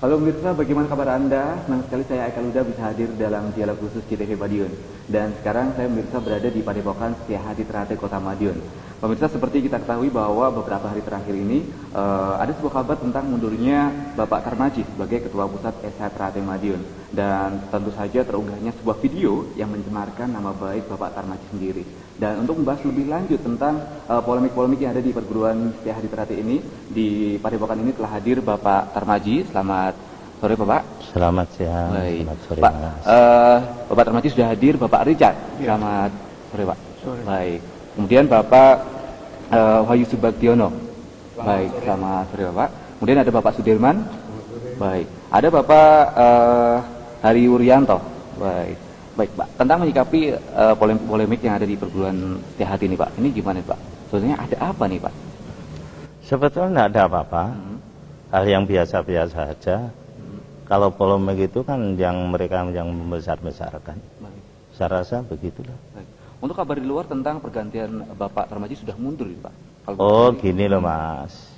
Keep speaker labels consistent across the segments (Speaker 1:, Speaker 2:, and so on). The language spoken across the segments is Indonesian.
Speaker 1: Halo pemirsa, bagaimana kabar Anda? Senang sekali saya Eka Luda bisa hadir dalam dialog khusus CTV Madiun. Dan sekarang saya pemirsa berada di Padepokan Setiahati Ternate Kota Madiun. Pemirsa, seperti kita ketahui bahwa beberapa hari terakhir ini ada sebuah kabar tentang mundurnya Bapak Tarmaji sebagai Ketua Pusat SH Ternate Madiun. Dan tentu saja terunggahnya sebuah video yang mencemarkan nama baik Bapak Tarmaji sendiri. Dan untuk membahas lebih lanjut tentang polemik-polemik yang ada di perguruan Setiahati Ternate ini, di Padepokan ini telah hadir Bapak Tarmaji. Selamat sore Bapak.
Speaker 2: Selamat siang.
Speaker 1: Baik.
Speaker 2: Selamat sore
Speaker 1: Pak,
Speaker 2: Mas.
Speaker 1: Bapak Tarmaji sudah hadir, Bapak Richard.
Speaker 3: Ya.
Speaker 1: Selamat sore Pak.
Speaker 3: Sore.
Speaker 1: Baik. Kemudian Bapak Wahyu Subagiono. Baik, selamat sore Bapak. Kemudian ada Bapak Sudirman. Baik. Ada Bapak Hari Wuryanto. Baik. Baik Pak, tentang menyikapi polemik yang ada di perguruan Setiahati ini Pak, ini gimana Pak? Sebenarnya ada apa nih Pak?
Speaker 2: Sebetulnya tidak ada apa-apa. Hal yang biasa-biasa saja. Kalau polemik itu kan yang mereka yang membesar-besarkan.
Speaker 1: Baik.
Speaker 2: Saya rasa begitulah.
Speaker 1: Baik. Untuk kabar di luar tentang pergantian Bapak Tarmaji sudah mundur Pak. Kalau
Speaker 2: Oh
Speaker 1: begini,
Speaker 2: gini loh Mas.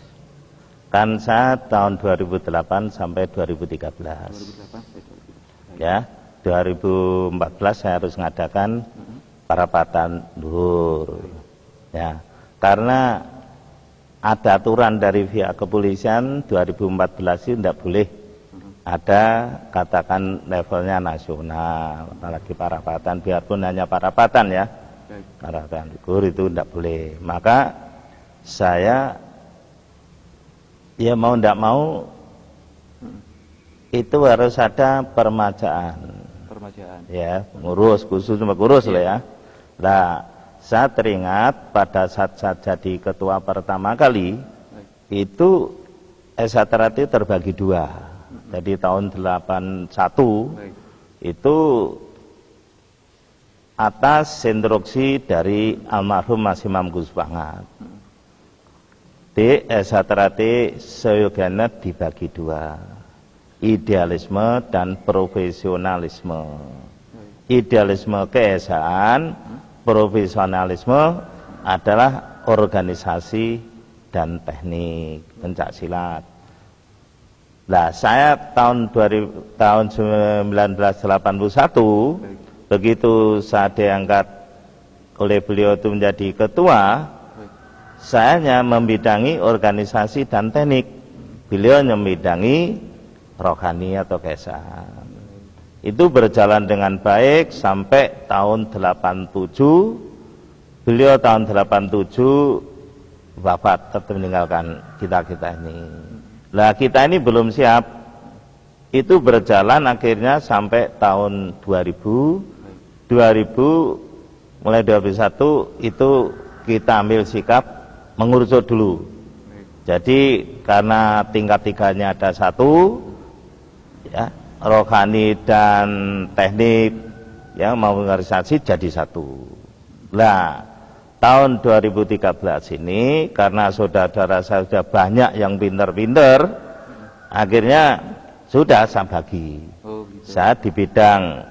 Speaker 2: Kan saya tahun 2008 sampai 2013.
Speaker 1: 2008 sampai 2013.
Speaker 2: Ya, 2014 saya harus mengadakan parapatan luhur. Ya, karena ada aturan dari pihak kepolisian 2014 itu tidak boleh ada katakan levelnya nasional, apalagi parapatan, biarpun hanya parapatan ya,
Speaker 1: Baik.
Speaker 2: parapatan luhur itu tidak boleh. Maka saya ya mau tidak mau itu harus ada permajaan.
Speaker 1: Permajaan.
Speaker 2: Ya, ngurus khusus ngurus lah ya. Nah, saya teringat pada saat saya jadi ketua pertama kali itu SH Ternate terbagi dua. Jadi tahun 81
Speaker 1: Baik.
Speaker 2: itu atas instruksi dari almarhum Mas Imam Gus Bangat. Di SH Ternate seyogianya dibagi dua. Idealisme dan profesionalisme. Idealisme keesaan, profesionalisme adalah organisasi dan teknik pencaksilat. Nah, saya tahun 1981 begitu saya diangkat oleh beliau itu menjadi ketua, saya hanya membidangi organisasi dan teknik. Beliau membidangi rohani atau keesaan. Itu berjalan dengan baik sampai tahun 87. Beliau tahun 87 wafat atau meninggalkan kita ini. Lah kita ini belum siap. Itu berjalan akhirnya sampai tahun 2000. 2000 mulai 2001 itu kita ambil sikap mengurucut dulu. Jadi karena tingkat tiganya ada satu, ya, rohani dan teknik yang mau organisasi jadi satu. Nah, tahun 2013 ini karena saudara saya sudah banyak yang pinter-pinter, akhirnya sudah saya bagi.
Speaker 1: Oh, gitu.
Speaker 2: Saya di bidang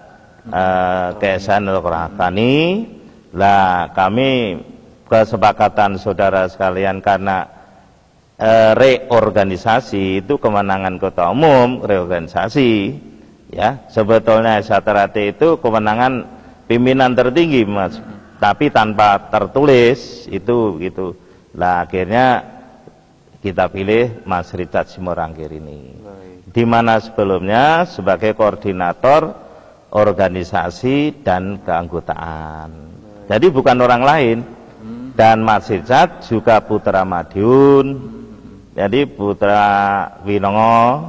Speaker 2: keesaan rohani. Lah, kami kesepakatan saudara sekalian karena reorganisasi itu kewenangan ketua umum, reorganisasi ya, sebetulnya SH Ternate itu kewenangan pimpinan tertinggi Mas, tapi tanpa tertulis itu gitu. Lah akhirnya kita pilih Mas Richard Simorangkir ini.
Speaker 1: Baik.
Speaker 2: Di mana sebelumnya sebagai koordinator organisasi dan keanggotaan. Jadi bukan orang lain. Dan Mas Richard juga putra Madiun. Jadi putra Winongo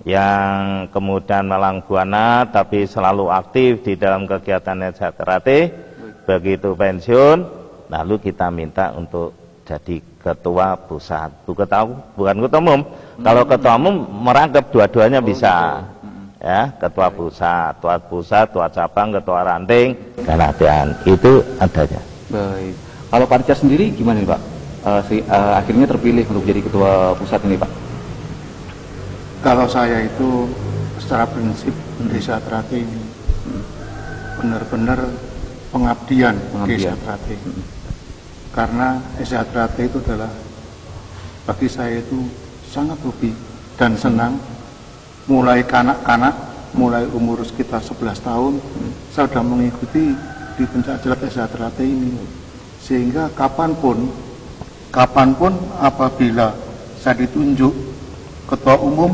Speaker 2: yang kemudian Malang Buana tapi selalu aktif di dalam kegiatan SH Ternate. Begitu pensiun, lalu kita minta untuk jadi ketua pusat. Bukan ketua umum. Kalau ketua umum merangkap dua-duanya bisa. Ya, ketua pusat, tua cabang, ketua ranting, kelantian itu adanya.
Speaker 1: Baik. Kalau Pak Richard sendiri gimana nih Pak? Akhirnya terpilih untuk jadi ketua pusat ini Pak.
Speaker 3: Kalau saya itu secara prinsip Desa Ternate ini benar-benar pengabdian Desa Ternate. Karena Desa Ternate itu adalah bagi saya itu sangat hobi dan senang mulai kanak-kanak, mulai umur sekitar 11 tahun, saya sudah mengikuti di pencaksilat SH Ternate ini. Sehingga kapanpun apabila saya ditunjuk ketua umum,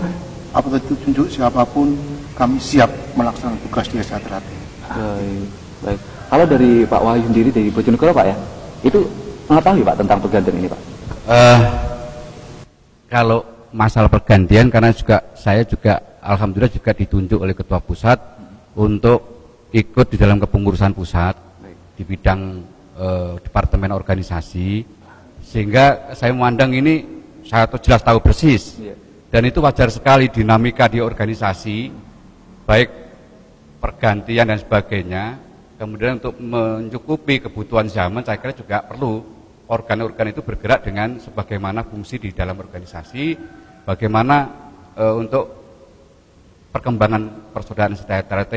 Speaker 3: apabila ditunjuk siapapun, kami siap melaksanakan tugas di SH Ternate.
Speaker 1: Baik. Kalau dari Pak Wahyu sendiri dari Bojonegoro Pak ya, itu mengetahui Pak tentang pergantian ini Pak?
Speaker 4: Kalau masalah pergantian, karena saya juga alhamdulillah juga ditunjuk oleh ketua pusat untuk ikut di dalam kepengurusan pusat di bidang departemen organisasi, sehingga saya memandang ini saya jelas tahu persis, dan itu wajar sekali dinamika di organisasi, baik pergantian dan sebagainya. Kemudian untuk mencukupi kebutuhan zaman, saya kira juga perlu organ-organ itu bergerak dengan sebagaimana fungsi di dalam organisasi, bagaimana untuk perkembangan persaudaraan STT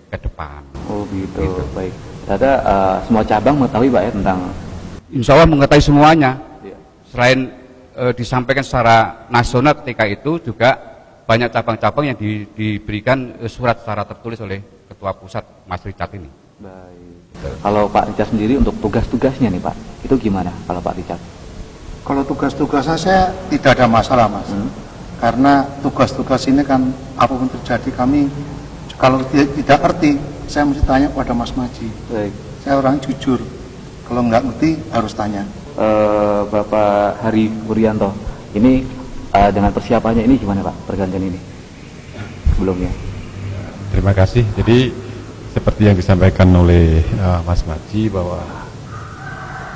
Speaker 4: ke depan.
Speaker 1: Oh gitu. Baik. Ternyata semua cabang mengetahui Pak ya tentang.
Speaker 4: Insya Allah mengetahui semuanya. Selain disampaikan secara nasional ketika itu, juga banyak cabang-cabang yang diberikan surat secara tertulis oleh ketua pusat Mas Richard ini.
Speaker 1: Baik. Kalau Pak Richard sendiri untuk tugas-tugasnya nih Pak, itu gimana kalau Pak Richard?
Speaker 3: Kalau tugas-tugasnya saya tidak ada masalah Mas, karena tugas-tugas ini kan apapun terjadi kami kalau tidak ngerti saya mesti tanya pada Mas Maji.
Speaker 1: Baik.
Speaker 3: Saya orang jujur, kalau nggak ngerti harus tanya.
Speaker 1: Bapak Hari Wuryanto, ini dengan persiapannya ini gimana Pak pergantian ini sebelumnya?
Speaker 5: Terima kasih. Jadi seperti yang disampaikan oleh Mas Maji, bahwa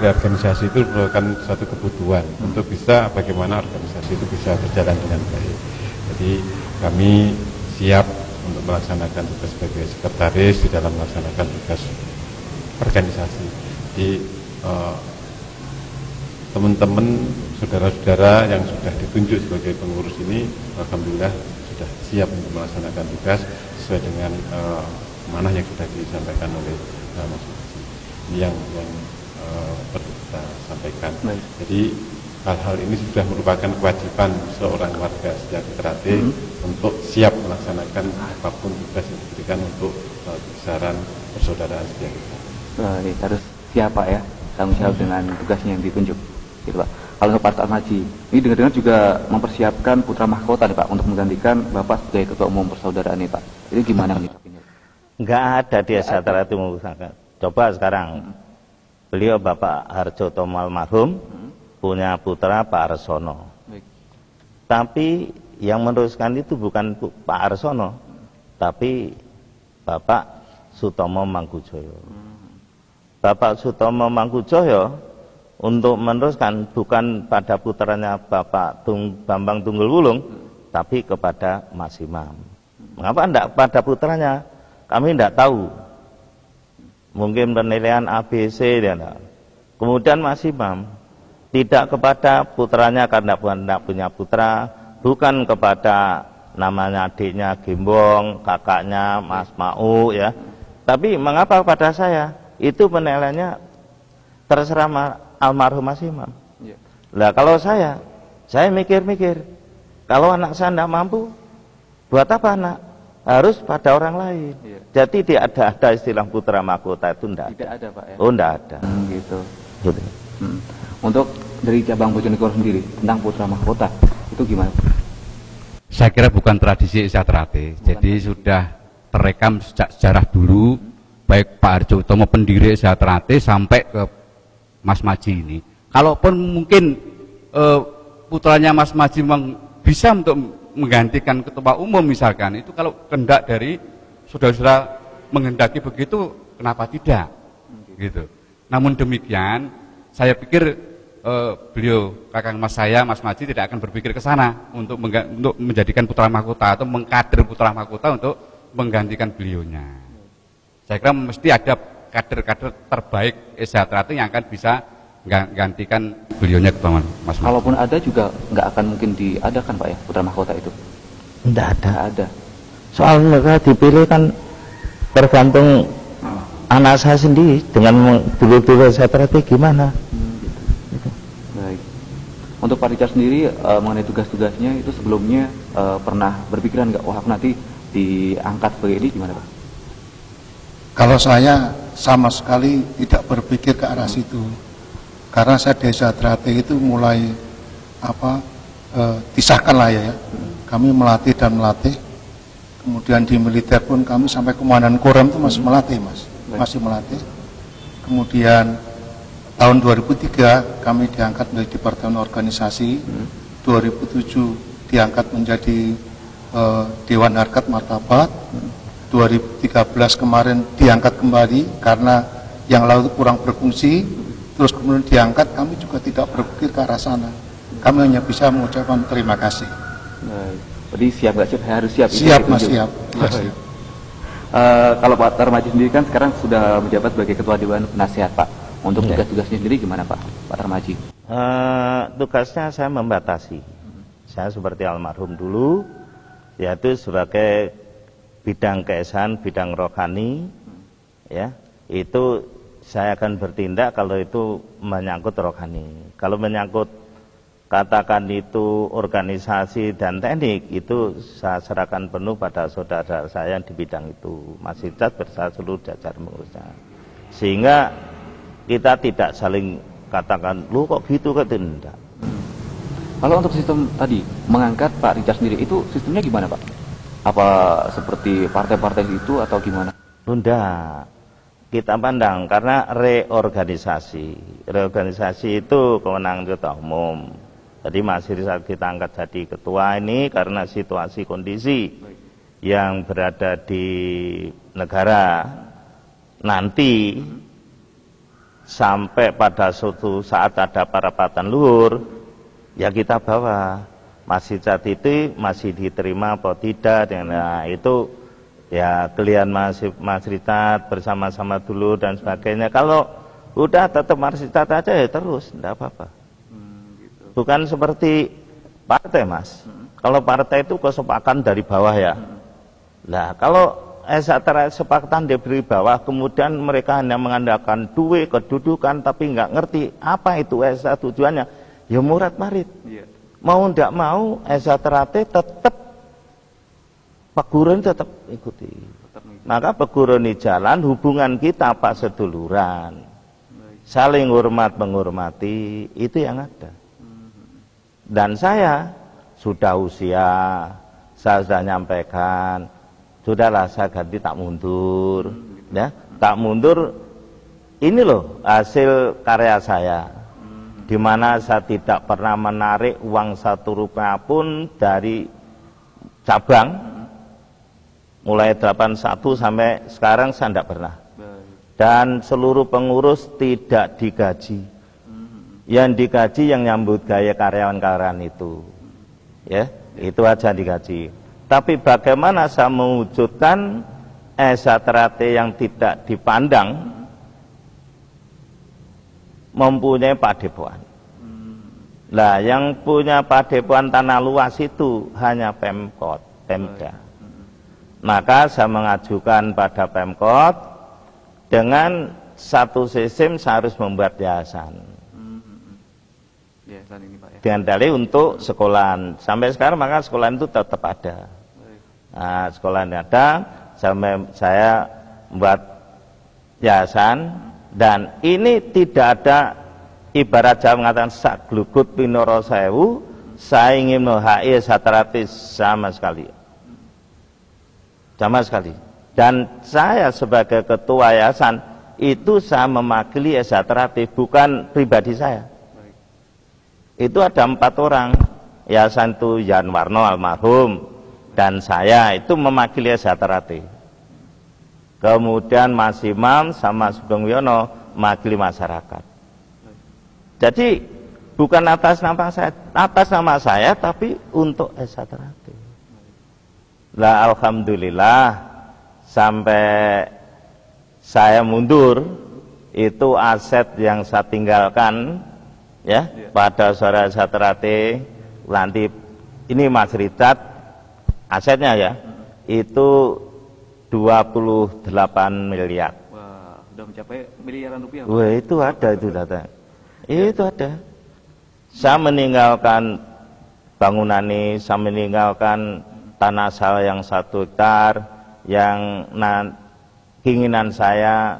Speaker 5: reorganisasi itu merupakan suatu kebutuhan untuk bisa bagaimana organisasi itu bisa berjalan dengan baik. Jadi kami siap untuk melaksanakan tugas sebagai sekretaris di dalam melaksanakan tugas organisasi. Jadi teman-teman, saudara-saudara yang sudah ditunjuk sebagai pengurus ini, alhamdulillah sudah siap untuk melaksanakan tugas sesuai dengan manah yang sudah disampaikan oleh Mas Maji. Ini yang perlu kita sampaikan. Jadi hal-hal ini sudah merupakan kewajiban seorang warga STT Ternate untuk siap melaksanakan apapun tugas yang diberikan untuk besaran persaudaraan STT Ternate.
Speaker 1: Harus siapa ya tanggung jawab dengan tugasnya yang ditunjuk, gitu Pak. Kalau untuk Pak Maji, ini dengar-dengar juga mempersiapkan putra mahkota nih Pak untuk menggantikan Bapak sebagai ketua umum persaudaraan ini Pak. Itu gimana menyikapinya?
Speaker 2: Enggak ada di SH Ternate mengusahakan. Coba sekarang beliau Bapak Harjotomo almarhum punya putra Pak Arsono. Tapi yang meneruskan itu bukan Pak Arsono, tapi Bapak Sutomo Mangkujoyo. Bapak Sutomo Mangkujoyo untuk meneruskan bukan pada putranya Bapak Bambang Tunggul Wulung, tapi kepada Mas Imam. Mengapa tidak pada putranya? Kami tidak tahu. Mungkin penilaian ABC dia tidak. Kemudian Mas Imam tidak kepada putranya karena tidak punya putra, bukan kepada namanya adiknya Gimbong, kakaknya Mas Mau ya. Tapi mengapa pada saya? Itu penilaiannya terserah almarhum Mas Imam. Lah kalau saya mikir-mikir, kalau anak saya tidak mampu, buat apa anak? Harus pada orang lain. Jadi tidak ada istilah putra mahkota itu tidak
Speaker 1: ada Pak ya?
Speaker 2: Oh tidak ada.
Speaker 1: Gitu. Untuk dari cabang Bojonegoro sendiri tentang putra mahkota itu gimana?
Speaker 4: Saya kira bukan tradisi SH Ternate. Jadi sudah terekam sejak sejarah dulu, baik Pak Harjotomo pendiri SH Ternate sampai ke Mas Maji ini. Kalaupun mungkin putranya Mas Maji bisa untuk menggantikan ketua umum misalkan, itu kalau kehendak dari saudara-saudara menghendaki begitu, kenapa tidak? Gitu. Namun demikian, saya pikir beliau kakang Mas Maji tidak akan berpikir ke sana untuk menjadikan putra mahkota atau mengkader putra mahkota untuk menggantikan beliaunya. Saya kira mesti ada kader-kader terbaik SH Ternate yang akan bisa gantikan beliaunya ketua Mas.
Speaker 1: Kalaupun ada juga nggak akan mungkin diadakan Pak ya putra mahkota itu?
Speaker 2: Tidak ada.
Speaker 1: Ada.
Speaker 2: Soal mereka dipilih kan tergantung anak saya sendiri dengan dulu SH Ternate gimana.
Speaker 1: Gitu. Baik. Untuk Pak Richard sendiri mengenai tugas-tugasnya itu sebelumnya pernah berpikiran nggak, wah aku nanti diangkat sebagai ini, gimana Pak?
Speaker 3: Kalau saya sama sekali tidak berpikir ke arah situ, karena saya desa Trate itu mulai disahkan lah ya, kami melatih dan melatih, kemudian di militer pun kami sampai komandan Korem itu masih melatih mas, masih melatih. Kemudian tahun 2003 kami diangkat menjadi Departemen Organisasi, 2007 diangkat menjadi Dewan Harkat Martabat, 2013 kemarin diangkat kembali karena yang lalu kurang berfungsi, terus kemudian diangkat, kami juga tidak berpikir ke arah sana. Kami hanya bisa mengucapkan terima kasih.
Speaker 1: Jadi siap nggak siap? Harus siap.
Speaker 3: Siap mas, siap.
Speaker 1: Kalau Pak Tarmaji sendiri kan sekarang sudah menjabat sebagai Ketua Dewan Penasehat Pak. Untuk tugas-tugasnya sendiri gimana Pak Tarmaji?
Speaker 2: Tugasnya saya membatasi. Saya seperti almarhum dulu, yaitu sebagai bidang keesan, bidang rohani, ya itu saya akan bertindak kalau itu menyangkut rohani. Kalau menyangkut katakan itu organisasi dan teknik, itu saya serahkan penuh pada saudara saya di bidang itu, Mas Richard bersama seluruh jajar pengurusnya, sehingga kita tidak saling katakan lu kok gitu kan, tidak.
Speaker 1: Kalau untuk sistem tadi mengangkat Pak Richard sendiri itu sistemnya gimana Pak? Apa seperti partai-partai itu atau gimana?
Speaker 2: Bunda, kita pandang karena reorganisasi itu kewenangan ketua umum. Jadi Mas Richard kita angkat jadi ketua ini karena situasi kondisi yang berada di negara nanti sampai pada suatu saat ada parapatan luhur, ya kita bawa Mas Richard itu masih diterima atau tidak, nah itu ya kalian Mas Richard bersama-sama dulu dan sebagainya. Kalau udah tetap Mas Richard aja ya terus, enggak apa-apa. Bukan seperti partai mas. Kalau partai itu kesepakatan dari bawah ya. Nah kalau sepakatan dari bawah, kemudian mereka hanya mengandalkan duit, kedudukan, tapi nggak ngerti apa itu SA tujuannya. Ya murad marid. Mau ndak mau SA Trate tetap peguruan tetap ikuti. Maka peguruan di jalan, hubungan kita Pak seduluran, saling hormat menghormati, itu yang ada. Dan saya sudah usia, saya sudah nyampaikan, sudahlah saya ganti tak mundur, ya tak mundur. Ini loh hasil karya saya, di mana saya tidak pernah menarik uang 1 rupiah pun dari cabang, mulai 81 sampai sekarang saya tidak pernah. Dan seluruh pengurus tidak digaji. Yang digaji yang nyambut gaya karyawan-karyawan itu, ya itu aja digaji. Tapi bagaimana saya mewujudkan SA Trate yang tidak dipandang mempunyai padepokan. Lah yang punya padepokan tanah luas itu hanya Pemkot, Pemda. Maka saya mengajukan pada Pemkot dengan satu sistem saya harus membuat yayasan. Dengan dalih untuk sekolahan. Sampai sekarang maka sekolahan itu tetap ada. Nah, sekolahan ada, sampai saya membuat yayasan, dan ini tidak ada ibarat Jawa mengatakan sak glugut pinoro sewu, saya ingin menghai satratis sama sekali. Sama sekali. Dan saya sebagai ketua yayasan itu saya mewakili Satrate, bukan pribadi saya. Itu ada 4 orang, yayasan itu Yan Warno almarhum dan saya itu mewakili Satrate. Kemudian Mas Imam sama Sugeng Wiono mewakili masyarakat. Jadi bukan atas nama saya tapi untuk Satrate. Lah alhamdulillah sampai saya mundur itu aset yang saya tinggalkan ya pada saudara Satrate nanti ini Mas Richard asetnya ya itu 28 miliar.
Speaker 1: Wah, sudah mencapai miliaran rupiah.
Speaker 2: Wah, itu ada itu data. Itu ada. Saya meninggalkan bangunan ini, saya meninggalkan tanah sawah yang 1 hektar, yang keinginan saya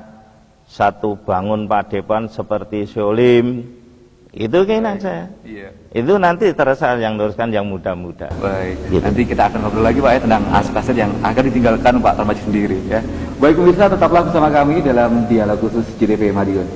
Speaker 2: satu bangun padepokan seperti Solim, itu keinginan saya.
Speaker 1: Iya.
Speaker 2: Itu nanti terasa yang luruskan yang muda-muda.
Speaker 1: Baik,
Speaker 2: Gitu.
Speaker 1: nanti kita akan ngobrol lagi Pak ya tentang aset-aset yang akan ditinggalkan Pak Tarmizi sendiri ya. Baik pemirsa, tetaplah bersama kami dalam dialog khusus JDP Madiun.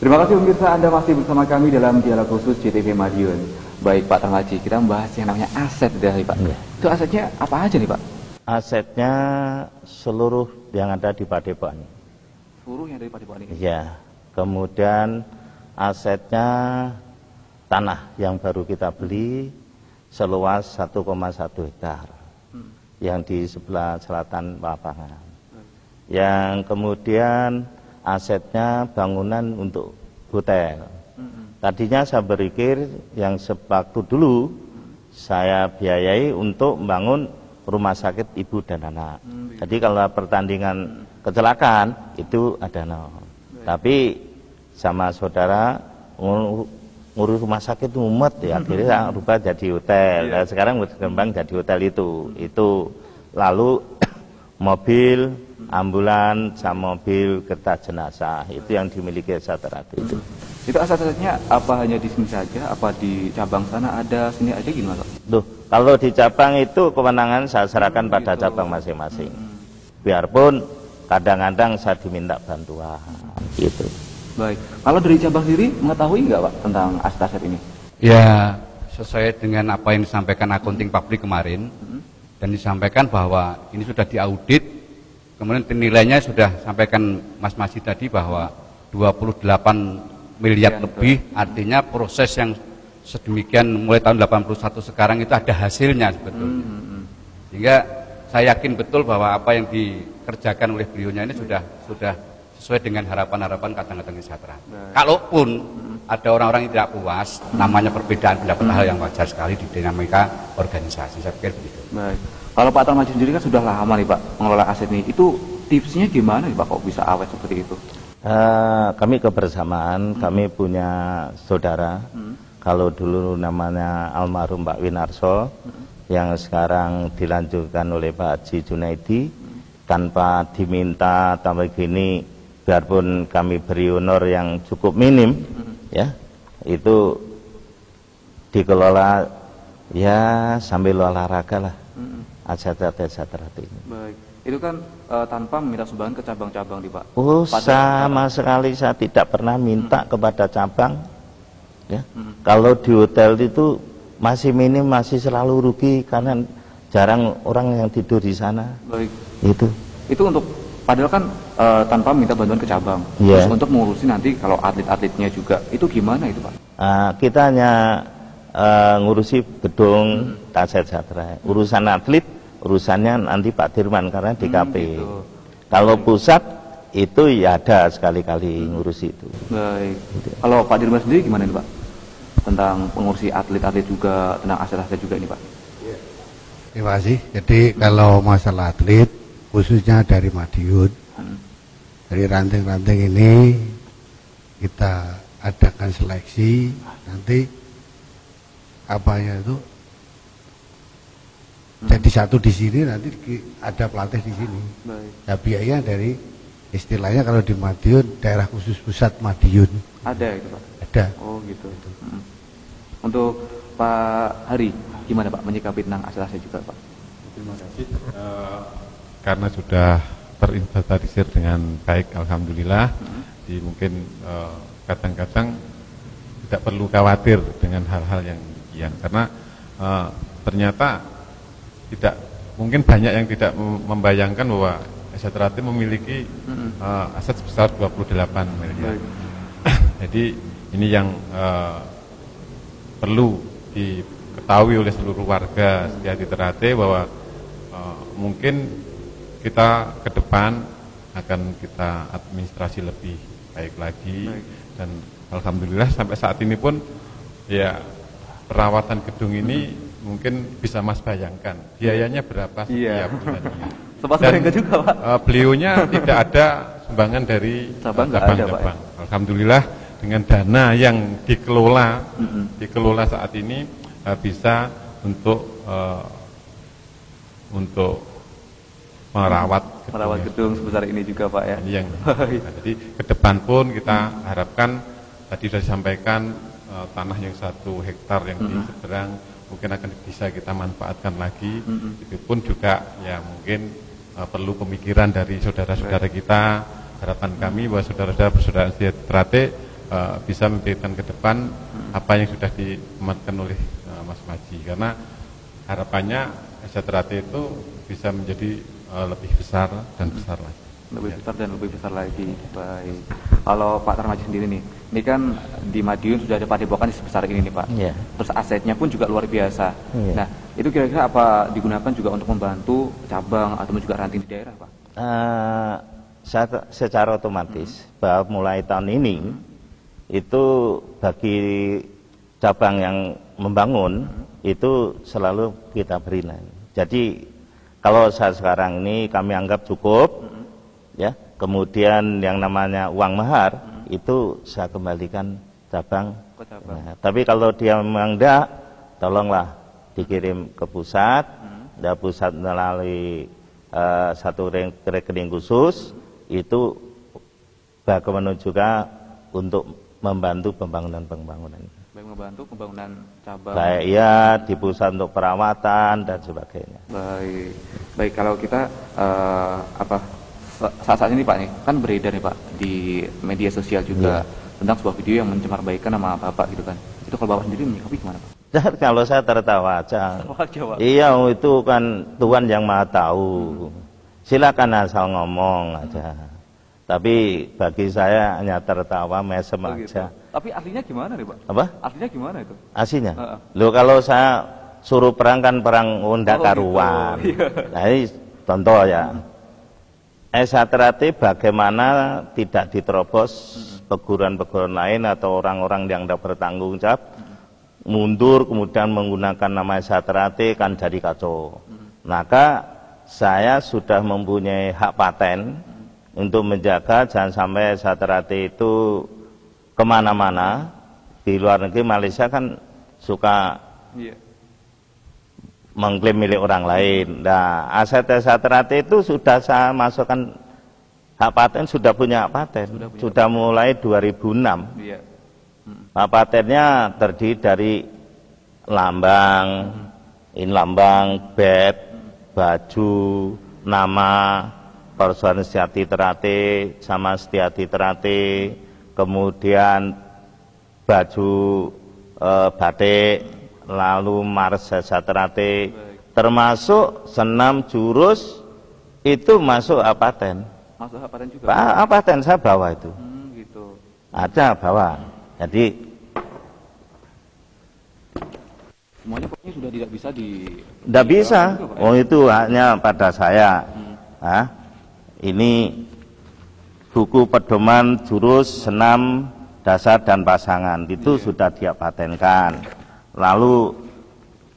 Speaker 1: Terima kasih pemirsa, Anda masih bersama kami dalam dialog khusus JTV Madiun. Baik Pak Tarmizi, kita membahas yang namanya aset dari Pak.
Speaker 2: Ya.
Speaker 1: Itu asetnya apa aja nih Pak?
Speaker 2: Asetnya seluruh yang ada di Padepokan.
Speaker 1: Seluruh yang dari Padepokan ini.
Speaker 2: Ya. Kemudian asetnya tanah yang baru kita beli seluas 1,1 hektar yang di sebelah selatan lapangan. Yang kemudian asetnya bangunan untuk hotel. Tadinya saya berpikir yang sewaktu dulu saya biayai untuk membangun rumah sakit ibu dan anak. Jadi kalau pertandingan kecelakaan itu ada no. Tapi sama saudara ngurus rumah sakit itu mumet ya, akhirnya saya rubah jadi hotel. Dan sekarang berkembang jadi hotel itu. Lalu mobil ambulan sama mobil kereta jenazah itu yang dimiliki Satrate itu.
Speaker 1: Itu aset-asetnya apa hanya di sini saja? Apa di cabang sana ada, sini aja gimana Pak?
Speaker 2: Tuh, kalau di cabang itu kewenangan saya serahkan pada cabang masing-masing. Biarpun kadang-kadang saya diminta bantuan gitu.
Speaker 1: Baik. Kalau dari cabang sendiri mengetahui nggak Pak tentang aset-aset ini?
Speaker 4: Ya, sesuai dengan apa yang disampaikan akunting publik kemarin, dan disampaikan bahwa ini sudah diaudit, kemudian nilainya sudah sampaikan Mas Majid tadi bahwa 28 miliar lebih, artinya proses yang sedemikian mulai tahun 81 sekarang itu ada hasilnya sebetulnya. Sehingga saya yakin betul bahwa apa yang dikerjakan oleh beliaunya ini sudah sesuai dengan harapan-harapan kadang-kadang sejahtera. Kalaupun ada orang-orang yang tidak puas, namanya perbedaan pendapat, hal yang wajar sekali di dinamika organisasi. Saya pikir begitu.
Speaker 1: Baik. Kalau Pak Tarmizi sendiri kan sudah lama nih Pak mengelola aset ini. Itu tipsnya gimana nih Pak kok bisa awet seperti itu?
Speaker 2: Kami kebersamaan, kami punya saudara. Kalau dulu namanya almarhum Pak Winarso, yang sekarang dilanjutkan oleh Pak Haji Junaidi, tanpa diminta tambah gini, biarpun kami beri honor yang cukup minim, ya itu dikelola ya sambil olahraga lah, aset-aset ini.
Speaker 1: Baik. Itu kan tanpa meminta sumbangan ke cabang-cabang nih Pak.
Speaker 2: Oh, sama sekali saya tidak pernah minta kepada cabang. Ya. Kalau di hotel itu masih minim, masih selalu rugi karena jarang orang yang tidur di sana.
Speaker 1: Baik.
Speaker 2: Itu
Speaker 1: untuk padahal kan tanpa minta bantuan ke cabang.
Speaker 2: Yeah.
Speaker 1: Terus untuk mengurusi nanti kalau atlet-atletnya juga itu gimana itu Pak?
Speaker 2: Kita hanya ngurusi gedung Aset Sejahtera. Urusan atlet, urusannya nanti Pak Dirman karena DKP.
Speaker 1: Gitu.
Speaker 2: Kalau pusat itu ya ada sekali-kali ngurusi itu.
Speaker 1: Baik. Kalau Pak Dirman sendiri gimana nih Pak? Tentang pengurusi atlet-atlet juga, tentang aset-aset juga ini Pak.
Speaker 3: Terima kasih. Jadi kalau masalah atlet, khususnya dari Madiun, dari ranting-ranting ini kita adakan seleksi, nanti apanya itu jadi satu di sini, nanti ada pelatih di sini.
Speaker 1: Baik.
Speaker 3: Ya biaya dari istilahnya kalau di Madiun daerah khusus pusat Madiun.
Speaker 1: Ada itu Pak.
Speaker 3: Ada.
Speaker 1: Oh gitu. Untuk Pak Hari, gimana Pak menyikapi tentang aset-aset juga Pak?
Speaker 5: Terima kasih. Karena sudah terinventarisir dengan baik, alhamdulillah. Jadi mungkin kadang-kadang tidak perlu khawatir dengan hal-hal yang demikian, karena ternyata tidak mungkin banyak yang tidak membayangkan bahwa Sejahtera memiliki aset sebesar 28 miliar. Jadi ini yang perlu diketahui oleh seluruh warga Setiati Ternate bahwa mungkin kita ke depan akan kita administrasi lebih baik lagi. Dan alhamdulillah sampai saat ini pun ya perawatan gedung ini mungkin bisa Mas bayangkan biayanya berapa setiap bulannya. Dan juga, Pak. Beliaunya tidak ada sumbangan dari cabang-cabang. Alhamdulillah dengan dana yang dikelola saat ini bisa untuk merawat
Speaker 1: gedung sebesar ini juga, Pak, ya.
Speaker 5: Yang jadi ke depan pun kita harapkan tadi sudah disampaikan tanah yang 1 hektar yang di seberang mungkin akan bisa kita manfaatkan lagi. Itu pun juga ya mungkin perlu pemikiran dari saudara-saudara kita. Harapan kami bahwa saudara-saudara persaudaraan Ternate bisa memikirkan ke depan apa yang sudah diamanatkan oleh Mas Maji, karena harapannya Ternate itu bisa menjadi lebih besar dan besar lagi.
Speaker 1: Besar dan lebih besar lagi. Baik. Kalau Pak Tarmaji sendiri nih, ini kan di Madiun sudah ada padepokan sebesar ini nih, Pak. Terus asetnya pun juga luar biasa. Nah, itu kira-kira apa digunakan juga untuk membantu cabang atau juga ranting di daerah, Pak?
Speaker 2: Secara otomatis bahwa mulai tahun ini itu bagi cabang yang membangun itu selalu kita beri naik. Jadi kalau saat sekarang ini kami anggap cukup, ya. Kemudian yang namanya uang mahar itu saya kembalikan cabang. Nah, tapi kalau dia memang enggak, tolonglah dikirim ke pusat. Dan pusat melalui satu rekening khusus itu bagaimana juga untuk membantu pembangunan.
Speaker 1: Baik, membantu pembangunan cabang.
Speaker 2: Baik, ya di pusat untuk perawatan dan sebagainya.
Speaker 1: Baik, kalau kita saat ini Pak nih kan beredar nih Pak di media sosial juga tentang sebuah video yang mencemar baikkan nama Bapak gitu kan. Itu kalau Bapak sendiri menyikapi gimana, Pak?
Speaker 2: Kalau saya tertawa aja. Iya, itu kan Tuhan yang Maha tahu. Silakan asal ngomong aja. Tapi bagi saya hanya tertawa mesem aja.
Speaker 1: Gitu. Tapi aslinya gimana nih, Pak?
Speaker 2: Apa?
Speaker 1: Aslinya gimana itu?
Speaker 2: Aslinya? Loh, kalau saya suruh perang kan perang undak karuan.
Speaker 1: Gitu.
Speaker 2: Nah, ini contoh ya. Sejahtera bagaimana tidak diterobos peguruan-peguruan lain atau orang-orang yang tidak bertanggung jawab mundur kemudian menggunakan nama Sejahtera kan jadi kacau. Maka saya sudah mempunyai hak paten untuk menjaga jangan sampai Sejahtera itu kemana-mana. Di luar negeri Malaysia kan suka mengklaim milik orang lain. Nah, aset Sejahtera itu sudah saya masukkan hak paten, sudah punya hak paten, sudah mulai 2006. Hak patennya terdiri dari lambang, lambang, bed, baju, nama, Persaudaraan Setiati Ternate sama Setiati Ternate, kemudian baju batik, lalu Mars Sejahtera termasuk senam jurus itu masuk paten.
Speaker 1: Masuk paten juga.
Speaker 2: Paten saya bawa itu.
Speaker 1: Gitu.
Speaker 2: Ada bawa. Jadi
Speaker 1: semuanya pokoknya sudah tidak bisa
Speaker 2: tidak bisa. Oh, itu hanya pada saya. Ini buku pedoman jurus senam dasar dan pasangan itu sudah dia patenkan. Lalu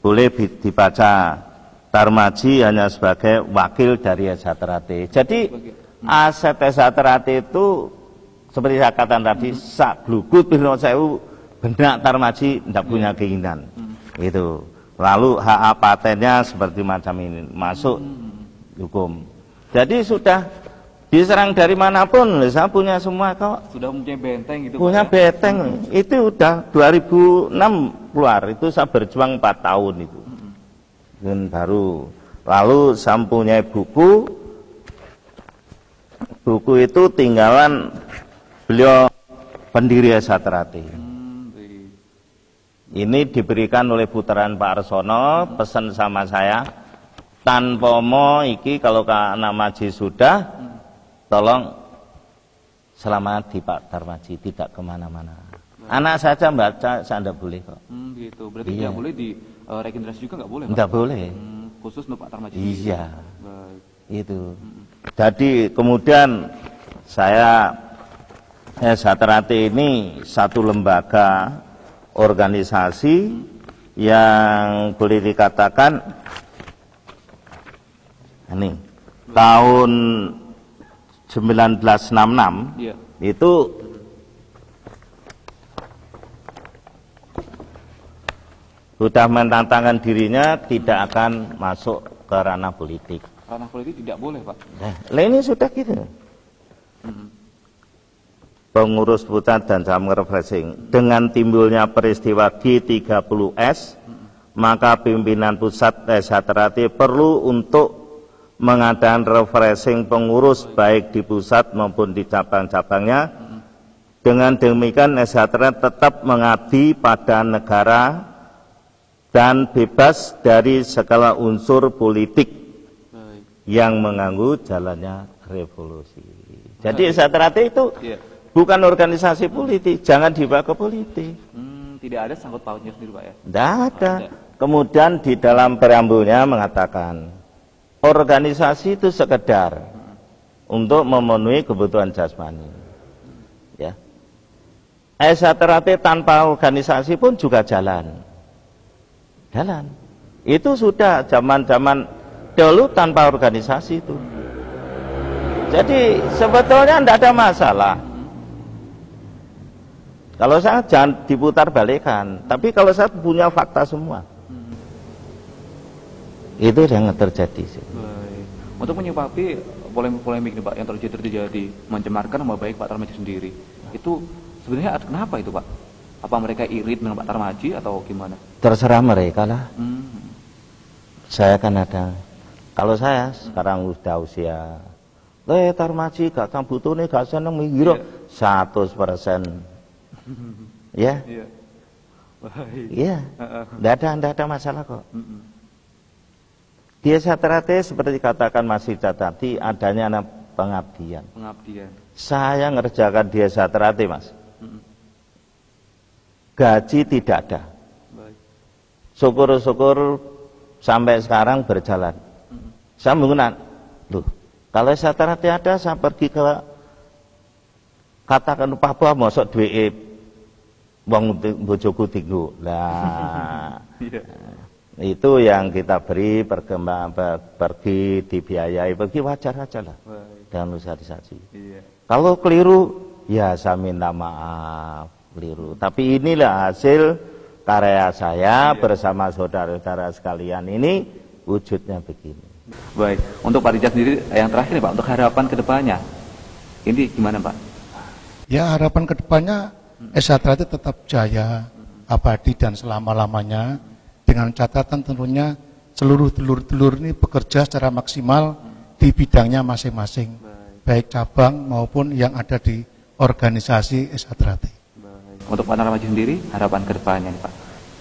Speaker 2: boleh dibaca Tarmaji hanya sebagai wakil dari Sejahtera. Jadi aset Sejahtera itu seperti saya katakan tadi sak glugut pirno sewu benak Tarmaji tidak punya keinginan. Gitu. Lalu hak patennya seperti macam ini masuk hukum. Jadi sudah diserang dari manapun, saya punya semua kok.
Speaker 1: Sudah mempunyai benteng gitu.
Speaker 2: Punya benteng, itu udah 2006 keluar, itu saya berjuang 4 tahun itu. Dan baru, lalu saya punya buku itu tinggalan beliau pendiri Sejahtera. Ini diberikan oleh putaran Pak Arsono, pesan sama saya, tanpa mo iki kalau anak maji sudah, tolong selamat di Pak Tarmaji, tidak kemana-mana. Anak saja baca, saya tidak boleh kok.
Speaker 1: Gitu. Berarti tidak boleh di regenerasi juga nggak boleh, Pak?
Speaker 2: Tidak boleh.
Speaker 1: Khusus untuk Pak Tarmaji.
Speaker 2: Iya.
Speaker 1: Baik.
Speaker 2: Itu. Jadi kemudian saya Satrate ini satu lembaga organisasi yang boleh dikatakan ini tahun 1966
Speaker 1: Iya.
Speaker 2: itu sudah menantangkan dirinya tidak akan masuk ke ranah politik.
Speaker 1: Ranah politik tidak boleh, Pak.
Speaker 2: Nah, ini sudah gitu. Pengurus pusat dan jam refreshing. Dengan timbulnya peristiwa G30S, maka pimpinan pusat Satrate perlu untuk mengadakan refreshing pengurus baik di pusat maupun di cabang-cabangnya. Dengan demikian Satrate tetap mengabdi pada negara dan bebas dari segala unsur politik yang mengganggu jalannya revolusi. Jadi Satrate itu bukan organisasi politik, jangan dibawa ke politik.
Speaker 1: Tidak ada sangkut pautnya sendiri, Pak ya?
Speaker 2: Tidak ada. Kemudian di dalam preambulnya mengatakan organisasi itu sekedar untuk memenuhi kebutuhan jasmani. Ya. Satrate tanpa organisasi pun juga jalan. Jalan. Itu sudah zaman-zaman dulu tanpa organisasi itu. Jadi sebetulnya tidak ada masalah. Kalau saya jangan diputar balikan, tapi kalau saya punya fakta semua. Itu yang terjadi.
Speaker 1: Baik. Untuk menyikapi polemik-polemik nih Pak yang terjadi mencemarkan nama baik Pak Tarmaji sendiri. Itu sebenarnya kenapa itu Pak? Apa mereka irit dengan Pak Tarmaji atau gimana?
Speaker 2: Terserah mereka lah. Saya kan ada. Kalau saya sekarang sudah usia, Tarmaji gak butuhnya gak seneng mikir 100%. Ya.
Speaker 1: Iya. Baik.
Speaker 2: Iya. Tidak ada masalah kok. Dia Satrate seperti katakan Mas Ida tadi adanya pengabdian.
Speaker 1: Pengabdian.
Speaker 2: Saya ngerjakan dia Satrate, Mas. Gaji tidak ada.
Speaker 1: Baik.
Speaker 2: Syukur-syukur sampai sekarang berjalan. Saya menggunakan, loh, kalau Satrate ada, saya pergi ke katakan Papua mosok duwe wong bojoku tinggu. Lah. Itu yang kita beri pergi dibiayai, pergi wajar aja lah. Dengan organisasi. Iya. Kalau keliru, ya saya minta maaf keliru. Tapi inilah hasil karya saya bersama saudara-saudara sekalian ini wujudnya begini.
Speaker 1: Baik, untuk Pak Rijal sendiri yang terakhir nih Pak, untuk harapan kedepannya, ini gimana Pak?
Speaker 3: Ya harapan kedepannya Satrate tetap jaya, abadi dan selama-lamanya, dengan catatan tentunya seluruh telur-telur ini bekerja secara maksimal di bidangnya masing-masing, baik cabang maupun yang ada di organisasi Satrate.
Speaker 1: Untuk Pak Tarmaji sendiri, harapan kedepannya nih Pak,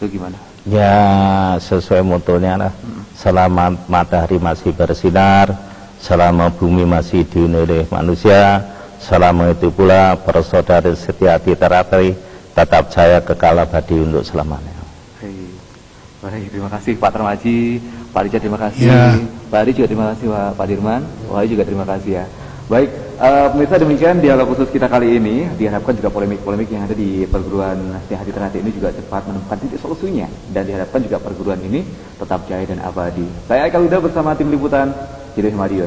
Speaker 1: itu gimana?
Speaker 2: Ya sesuai motonya lah, selama matahari masih bersinar, selama bumi masih dihuni oleh manusia, selama itu pula persaudara setia di Satrate tetap jaya kekal abadi untuk selamanya.
Speaker 1: Baik, terima kasih Pak Tarmaji, Pak Rijal terima kasih, Pak Adi juga terima kasih, Pak Dirman, Wahyu juga terima kasih ya. Baik, pemirsa demikian dialog khusus kita kali ini. Diharapkan juga polemik-polemik yang ada di perguruan Setia Hati Ternate ini juga cepat menemukan titik solusinya, dan diharapkan juga perguruan ini tetap jaya dan abadi. Saya Eka Luda bersama tim liputan Jeddah Madiun.